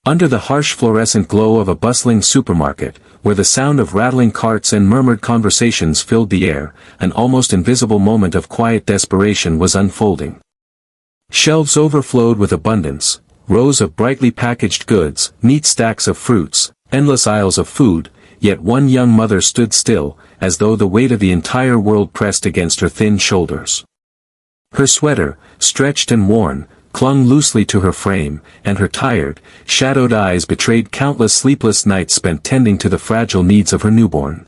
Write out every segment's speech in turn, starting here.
Under the harsh fluorescent glow of a bustling supermarket, where the sound of rattling carts and murmured conversations filled the air, an almost invisible moment of quiet desperation was unfolding. Shelves overflowed with abundance, rows of brightly packaged goods, neat stacks of fruits, endless aisles of food, yet one young mother stood still, as though the weight of the entire world pressed against her thin shoulders. Her sweater, stretched and worn, clung loosely to her frame, and her tired, shadowed eyes betrayed countless sleepless nights spent tending to the fragile needs of her newborn.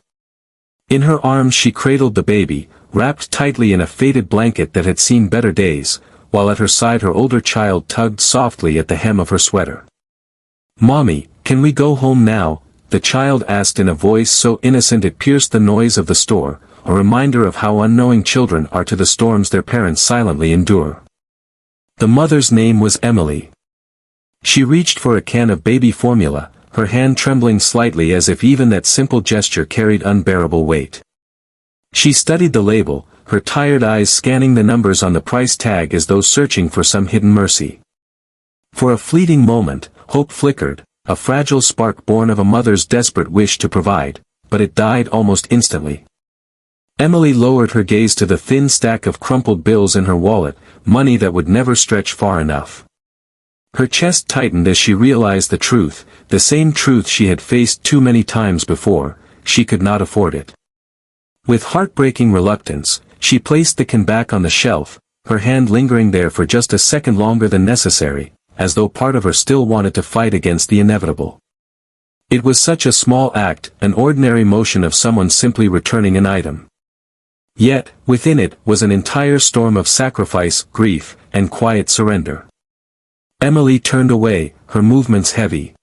In her arms she cradled the baby, wrapped tightly in a faded blanket that had seen better days, while at her side her older child tugged softly at the hem of her sweater. "Mommy, can we go home now?" the child asked in a voice so innocent it pierced the noise of the store, a reminder of how unknowing children are to the storms their parents silently endure. The mother's name was Emily. She reached for a can of baby formula, her hand trembling slightly as if even that simple gesture carried unbearable weight. She studied the label, her tired eyes scanning the numbers on the price tag as though searching for some hidden mercy. For a fleeting moment, hope flickered, a fragile spark born of a mother's desperate wish to provide, but it died almost instantly. Emily lowered her gaze to the thin stack of crumpled bills in her wallet, money that would never stretch far enough. Her chest tightened as she realized the truth, the same truth she had faced too many times before: she could not afford it. With heartbreaking reluctance, she placed the can back on the shelf, her hand lingering there for just a second longer than necessary, as though part of her still wanted to fight against the inevitable. It was such a small act, an ordinary motion of someone simply returning an item. Yet, within it was an entire storm of sacrifice, grief, and quiet surrender. Emily turned away, her movements heavy.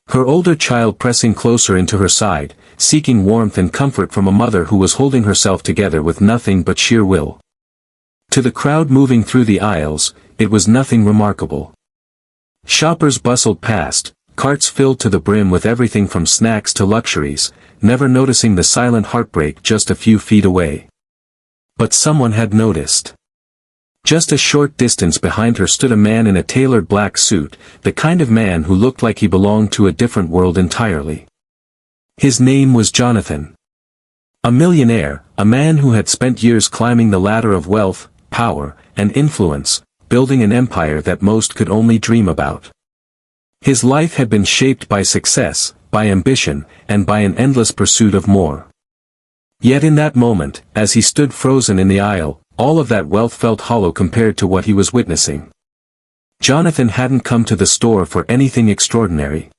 Her older child pressing closer into her side, seeking warmth and comfort from a mother who was holding herself together with nothing but sheer will. To the crowd moving through the aisles, it was nothing remarkable. Shoppers bustled past, carts filled to the brim with everything from snacks to luxuries, never noticing the silent heartbreak just a few feet away. But someone had noticed. Just a short distance behind her stood a man in a tailored black suit, the kind of man who looked like he belonged to a different world entirely. His name was Jonathan. A millionaire, a man who had spent years climbing the ladder of wealth, power, and influence, building an empire that most could only dream about. His life had been shaped by success, by ambition, and by an endless pursuit of more. Yet in that moment, as he stood frozen in the aisle, all of that wealth felt hollow compared to what he was witnessing. Jonathan hadn't come to the store for anything extraordinary.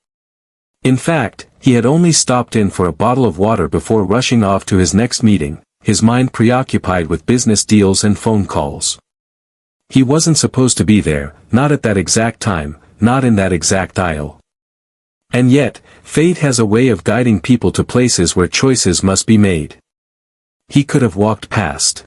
In fact, he had only stopped in for a bottle of water before rushing off to his next meeting, his mind preoccupied with business deals and phone calls. He wasn't supposed to be there, not at that exact time, not in that exact aisle. And yet, fate has a way of guiding people to places where choices must be made. He could have walked past.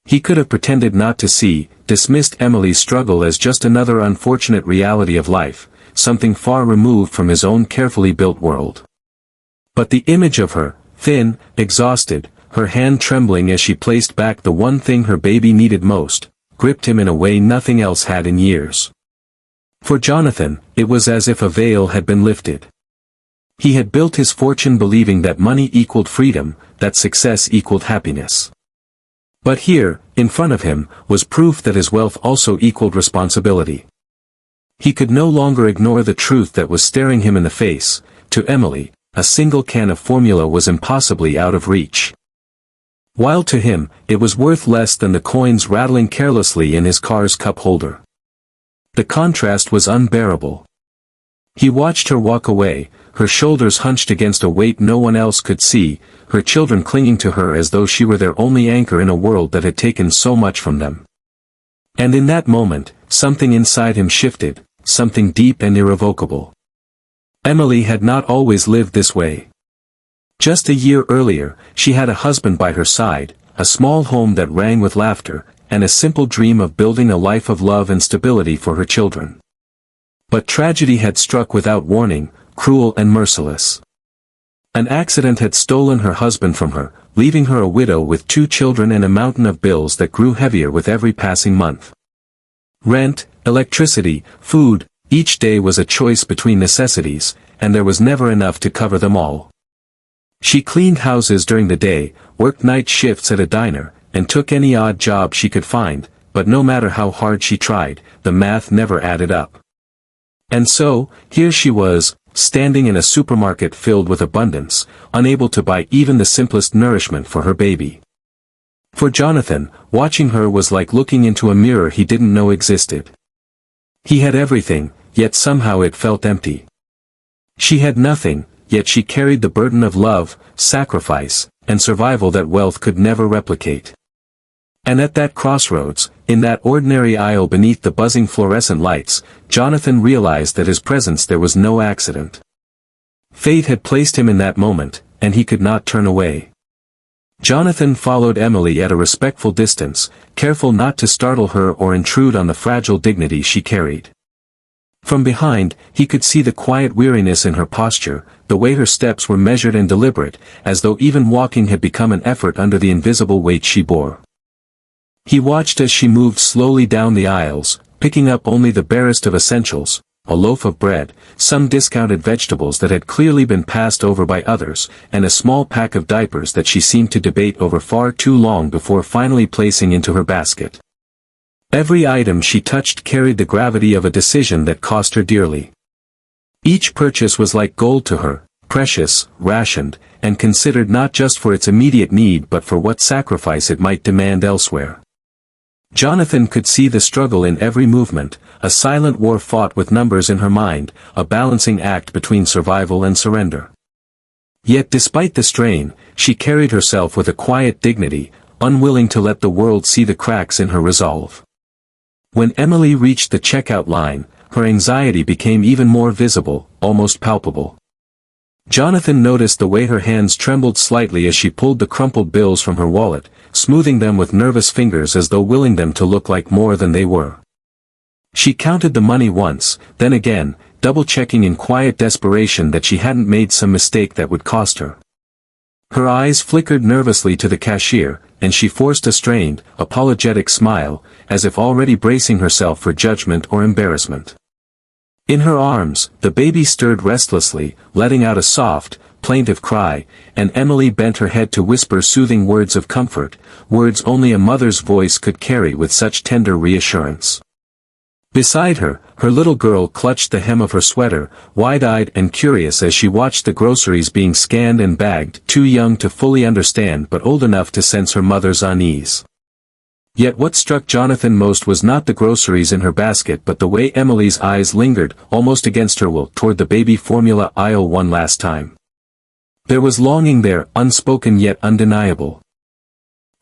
He could have pretended not to see, dismissed Emily's struggle as just another unfortunate reality of life, something far removed from his own carefully built world. But the image of her, thin, exhausted, her hand trembling as she placed back the one thing her baby needed most, gripped him in a way nothing else had in years. For Jonathan, it was as if a veil had been lifted. He had built his fortune believing that money equaled freedom, that success equaled happiness. But here, in front of him, was proof that his wealth also equaled responsibility. He could no longer ignore the truth that was staring him in the face. To Emily, a single can of formula was impossibly out of reach. While to him, it was worth less than the coins rattling carelessly in his car's cup holder. The contrast was unbearable. He watched her walk away, her shoulders hunched against a weight no one else could see, her children clinging to her as though she were their only anchor in a world that had taken so much from them. And in that moment, something inside him shifted, something deep and irrevocable. Emily had not always lived this way. Just a year earlier, she had a husband by her side, a small home that rang with laughter, and a simple dream of building a life of love and stability for her children. But tragedy had struck without warning, cruel and merciless. An accident had stolen her husband from her, leaving her a widow with 2 children and a mountain of bills that grew heavier with every passing month. Rent, electricity, food, Each day was a choice between necessities, and there was never enough to cover them all. She cleaned houses during the day, worked night shifts at a diner, and took any odd job she could find, but no matter how hard she tried, the math never added up. And so, here she was, standing in a supermarket filled with abundance, unable to buy even the simplest nourishment for her baby. For Jonathan, watching her was like looking into a mirror he didn't know existed. He had everything, yet somehow it felt empty. She had nothing, yet she carried the burden of love, sacrifice, and survival that wealth could never replicate. And at that crossroads, in that ordinary aisle beneath the buzzing fluorescent lights, Jonathan realized that his presence there was no accident. Fate had placed him in that moment, and he could not turn away. Jonathan followed Emily at a respectful distance, careful not to startle her or intrude on the fragile dignity she carried. From behind, he could see the quiet weariness in her posture, the way her steps were measured and deliberate, as though even walking had become an effort under the invisible weight she bore. He watched as she moved slowly down the aisles, picking up only the barest of essentials, a loaf of bread, some discounted vegetables that had clearly been passed over by others, and a small pack of diapers that she seemed to debate over far too long before finally placing into her basket. Every item she touched carried the gravity of a decision that cost her dearly. Each purchase was like gold to her, precious, rationed, and considered not just for its immediate need but for what sacrifice it might demand elsewhere. Jonathan could see the struggle in every movement, a silent war fought with numbers in her mind, a balancing act between survival and surrender. Yet despite the strain, she carried herself with a quiet dignity, unwilling to let the world see the cracks in her resolve. When Emily reached the checkout line, her anxiety became even more visible, almost palpable. Jonathan noticed the way her hands trembled slightly as she pulled the crumpled bills from her wallet, smoothing them with nervous fingers as though willing them to look like more than they were. She counted the money once, then again, double-checking in quiet desperation that she hadn't made some mistake that would cost her. Her eyes flickered nervously to the cashier, and she forced a strained, apologetic smile, as if already bracing herself for judgment or embarrassment. In her arms, the baby stirred restlessly, letting out a soft, plaintive cry, and Emily bent her head to whisper soothing words of comfort, words only a mother's voice could carry with such tender reassurance. Beside her, her little girl clutched the hem of her sweater, wide-eyed and curious as she watched the groceries being scanned and bagged, too young to fully understand but old enough to sense her mother's unease. Yet what struck Jonathan most was not the groceries in her basket but the way Emily's eyes lingered, almost against her will, toward the baby formula aisle one last time. There was longing there, unspoken yet undeniable,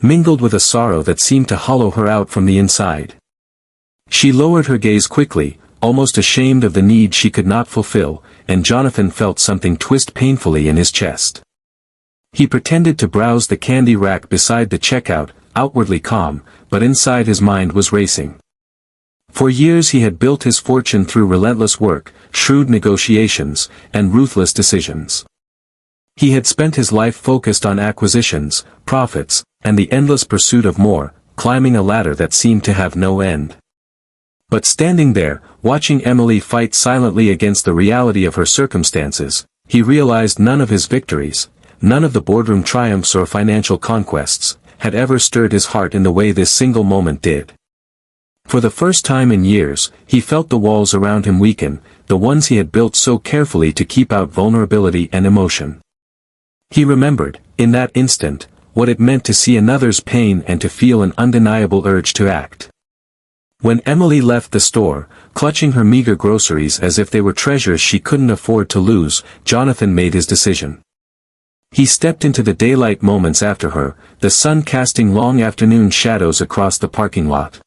mingled with a sorrow that seemed to hollow her out from the inside. She lowered her gaze quickly, almost ashamed of the need she could not fulfill, and Jonathan felt something twist painfully in his chest. He pretended to browse the candy rack beside the checkout, outwardly calm, but inside his mind was racing. For years he had built his fortune through relentless work, shrewd negotiations, and ruthless decisions. He had spent his life focused on acquisitions, profits, and the endless pursuit of more, climbing a ladder that seemed to have no end. But standing there, watching Emily fight silently against the reality of her circumstances, he realized none of his victories, none of the boardroom triumphs or financial conquests, had ever stirred his heart in the way this single moment did. For the first time in years, he felt the walls around him weaken, the ones he had built so carefully to keep out vulnerability and emotion. He remembered, in that instant, what it meant to see another's pain and to feel an undeniable urge to act. When Emily left the store, clutching her meager groceries as if they were treasures she couldn't afford to lose, Jonathan made his decision. He stepped into the daylight moments after her, the sun casting long afternoon shadows across the parking lot.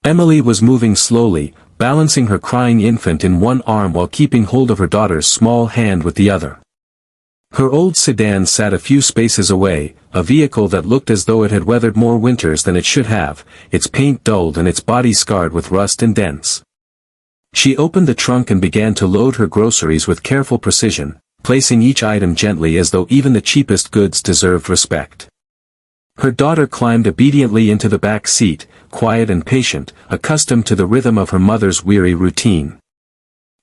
Emily was moving slowly, balancing her crying infant in one arm while keeping hold of her daughter's small hand with the other. Her old sedan sat a few spaces away, a vehicle that looked as though it had weathered more winters than it should have, its paint dulled and its body scarred with rust and dents. She opened the trunk and began to load her groceries with careful precision, placing each item gently as though even the cheapest goods deserved respect. Her daughter climbed obediently into the back seat, quiet and patient, accustomed to the rhythm of her mother's weary routine.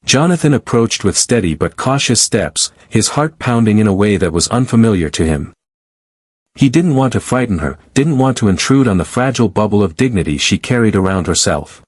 Jonathan approached with steady but cautious steps, his heart pounding in a way that was unfamiliar to him. He didn't want to frighten her, didn't want to intrude on the fragile bubble of dignity she carried around herself.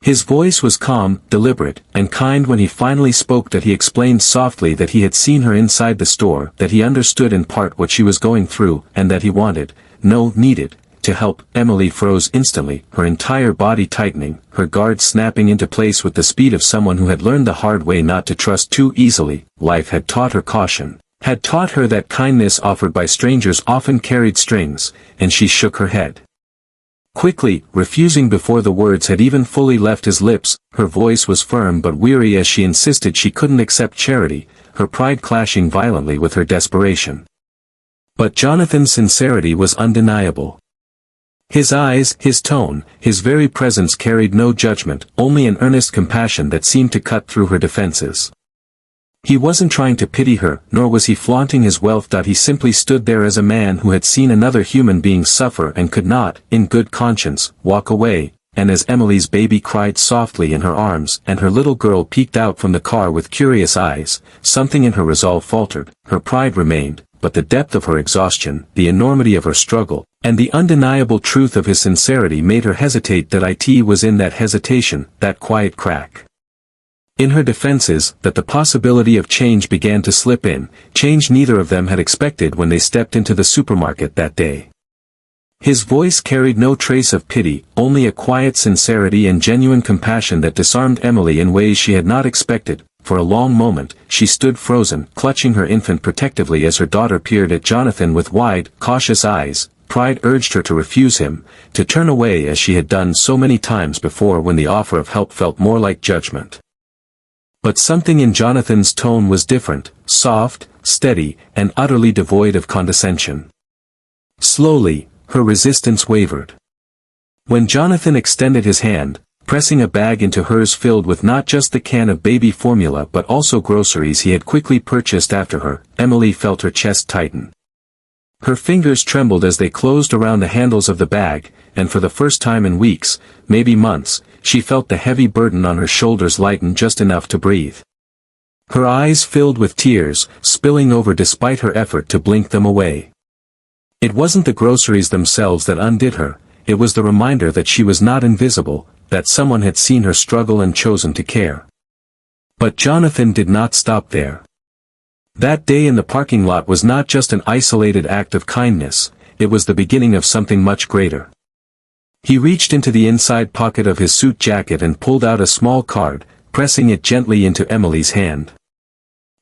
His voice was calm, deliberate, and kind when he finally spoke. That he explained softly that he had seen her inside the store, that he understood in part what she was going through, and that he wanted, no, needed, to help. Emily froze instantly, her entire body tightening, her guard snapping into place with the speed of someone who had learned the hard way not to trust too easily. Life had taught her caution, had taught her that kindness offered by strangers often carried strings, and she shook her head quickly, refusing before the words had even fully left his lips. Her voice was firm but weary as she insisted she couldn't accept charity, her pride clashing violently with her desperation. But Jonathan's sincerity was undeniable. His eyes, his tone, his very presence carried no judgment, only an earnest compassion that seemed to cut through her defenses. He wasn't trying to pity her, nor was he flaunting his wealth. He simply stood there as a man who had seen another human being suffer and could not, in good conscience, walk away. And as Emily's baby cried softly in her arms and her little girl peeked out from the car with curious eyes, something in her resolve faltered. Her pride remained, but the depth of her exhaustion, the enormity of her struggle, and the undeniable truth of his sincerity made her hesitate. It was in that hesitation, that quiet crack in her defenses, that the possibility of change began to slip in, change neither of them had expected when they stepped into the supermarket that day. His voice carried no trace of pity, only a quiet sincerity and genuine compassion that disarmed Emily in ways she had not expected. For a long moment, she stood frozen, clutching her infant protectively as her daughter peered at Jonathan with wide, cautious eyes. Pride urged her to refuse him, to turn away as she had done so many times before when the offer of help felt more like judgment. But something in Jonathan's tone was different, soft, steady, and utterly devoid of condescension. Slowly, her resistance wavered. When Jonathan extended his hand, pressing a bag into hers filled with not just the can of baby formula but also groceries he had quickly purchased after her, Emily felt her chest tighten. Her fingers trembled as they closed around the handles of the bag, and for the first time in weeks, maybe months, she felt the heavy burden on her shoulders lighten just enough to breathe. Her eyes filled with tears, spilling over despite her effort to blink them away. It wasn't the groceries themselves that undid her, it was the reminder that she was not invisible, that someone had seen her struggle and chosen to care. But Jonathan did not stop there. That day in the parking lot was not just an isolated act of kindness, it was the beginning of something much greater. He reached into the inside pocket of his suit jacket and pulled out a small card, pressing it gently into Emily's hand.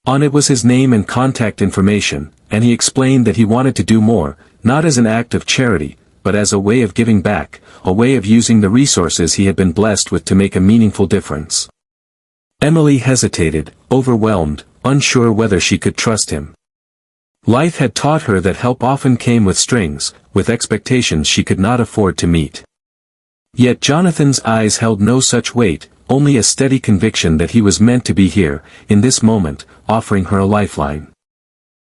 On it was his name and contact information, and he explained that he wanted to do more, not as an act of charity, but as a way of giving back, a way of using the resources he had been blessed with to make a meaningful difference. Emily hesitated, overwhelmed, unsure whether she could trust him. Life had taught her that help often came with strings, with expectations she could not afford to meet. Yet Jonathan's eyes held no such weight, only a steady conviction that he was meant to be here, in this moment, offering her a lifeline.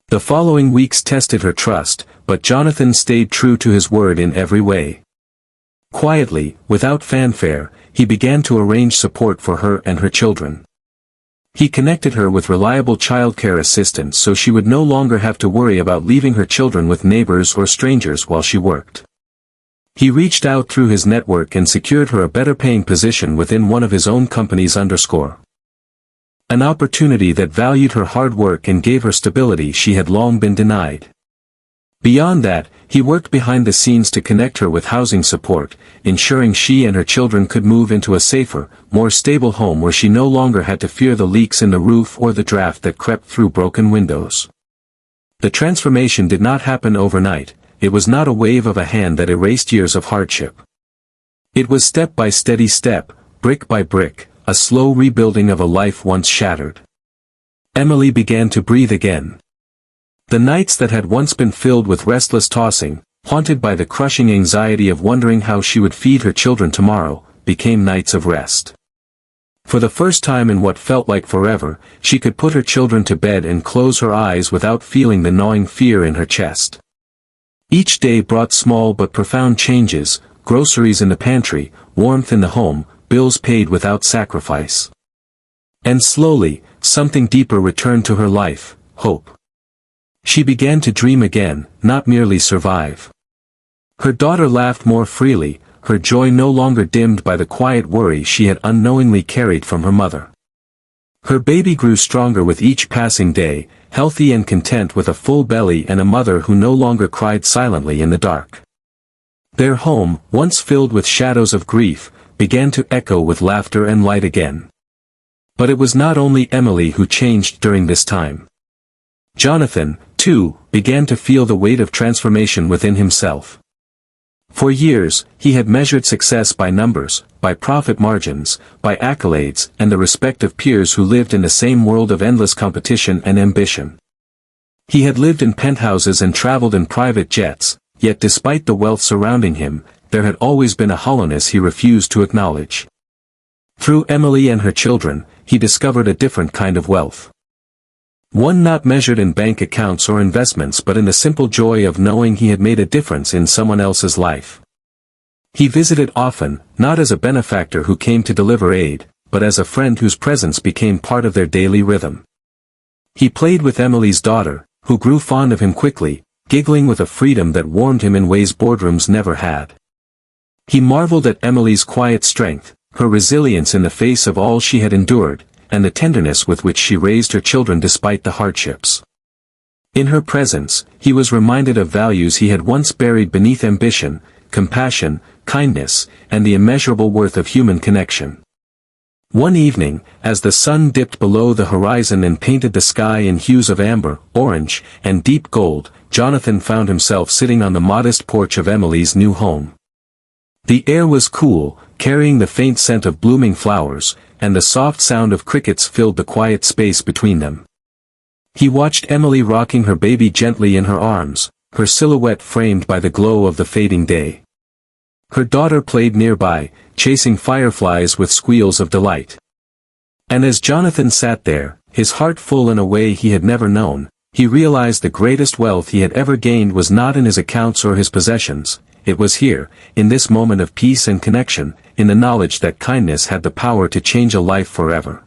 The following weeks tested her trust, but Jonathan stayed true to his word in every way. Quietly, without fanfare, he began to arrange support for her and her children. He connected her with reliable childcare assistants so she would no longer have to worry about leaving her children with neighbors or strangers while she worked. He reached out through his network and secured her a better-paying position within one of his own companies. An opportunity that valued her hard work and gave her stability she had long been denied. Beyond that, he worked behind the scenes to connect her with housing support, ensuring she and her children could move into a safer, more stable home where she no longer had to fear the leaks in the roof or the draft that crept through broken windows. The transformation did not happen overnight. It was not a wave of a hand that erased years of hardship. It was step by steady step, brick by brick, a slow rebuilding of a life once shattered. Emily began to breathe again. The nights that had once been filled with restless tossing, haunted by the crushing anxiety of wondering how she would feed her children tomorrow, became nights of rest. For the first time in what felt like forever, she could put her children to bed and close her eyes without feeling the gnawing fear in her chest. Each day brought small but profound changes, groceries in the pantry, warmth in the home, bills paid without sacrifice. And slowly, something deeper returned to her life, hope. She began to dream again, not merely survive. Her daughter laughed more freely, her joy no longer dimmed by the quiet worry she had unknowingly carried from her mother. Her baby grew stronger with each passing day, healthy and content with a full belly and a mother who no longer cried silently in the dark. Their home, once filled with shadows of grief, began to echo with laughter and light again. But it was not only Emily who changed during this time. Jonathan, too, began to feel the weight of transformation within himself. For years, he had measured success by numbers, by profit margins, by accolades, and the respect of peers who lived in the same world of endless competition and ambition. He had lived in penthouses and traveled in private jets, yet despite the wealth surrounding him, there had always been a hollowness he refused to acknowledge. Through Emily and her children, he discovered a different kind of wealth. One not measured in bank accounts or investments but in the simple joy of knowing he had made a difference in someone else's life. He visited often, not as a benefactor who came to deliver aid, but as a friend whose presence became part of their daily rhythm. He played with Emily's daughter, who grew fond of him quickly, giggling with a freedom that warmed him in ways boardrooms never had. He marveled at Emily's quiet strength, her resilience in the face of all she had endured, and the tenderness with which she raised her children despite the hardships. In her presence, he was reminded of values he had once buried beneath ambition, compassion, kindness, and the immeasurable worth of human connection. One evening, as the sun dipped below the horizon and painted the sky in hues of amber, orange, and deep gold, Jonathan found himself sitting on the modest porch of Emily's new home. The air was cool, carrying the faint scent of blooming flowers, and the soft sound of crickets filled the quiet space between them. He watched Emily rocking her baby gently in her arms, her silhouette framed by the glow of the fading day. Her daughter played nearby, chasing fireflies with squeals of delight. And as Jonathan sat there, his heart full in a way he had never known, he realized the greatest wealth he had ever gained was not in his accounts or his possessions. It was here, in this moment of peace and connection, in the knowledge that kindness had the power to change a life forever.